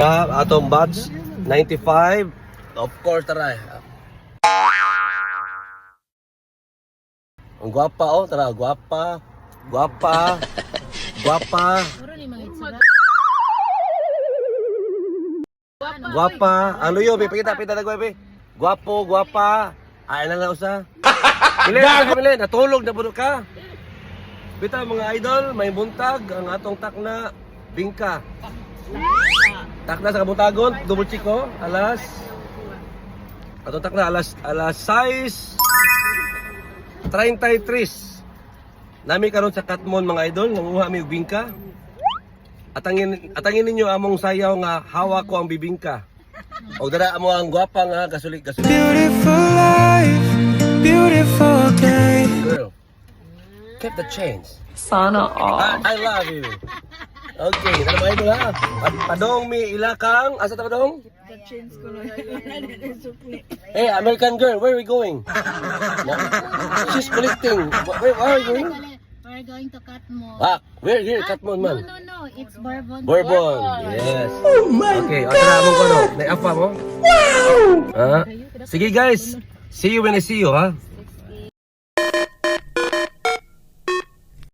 Atong batch 95. Of course, tara. Ang gwapa oh, tara, gwapa. Gwapa. Gwapa. Gwapa. Ano yun, pakita na gwape. Gwapo, gwapa. Ay na nga usa. Pili, natulog na puno ka. Bita mga idol, may buntag ang atong takna bingka. Takna sa kabuntagon, double check ko, alas. Atong takna alas 6:33. Nami karon sa Katmon mga idol, nanguha mi og bingka. Atangin ninyo among sayaw nga hawa ko ang bibingka. O dara mo ang gwapa nga gasulik. Beautiful life, beautiful day. Girl, keep the change. Sana all. I love you. Okay, tara mga idol ha. Padong mi ilakang, asa ta padong? Hey, American girl, where are we going? She's collecting. Where are we going? We're going to Katmon. We're here, Katmon man. No. It's Bourbon. Bourbon. Yes. Oh my okay, God. Okay, mo ko no. Naiapa mo? Wow! Sige guys. See you when I see you, ha?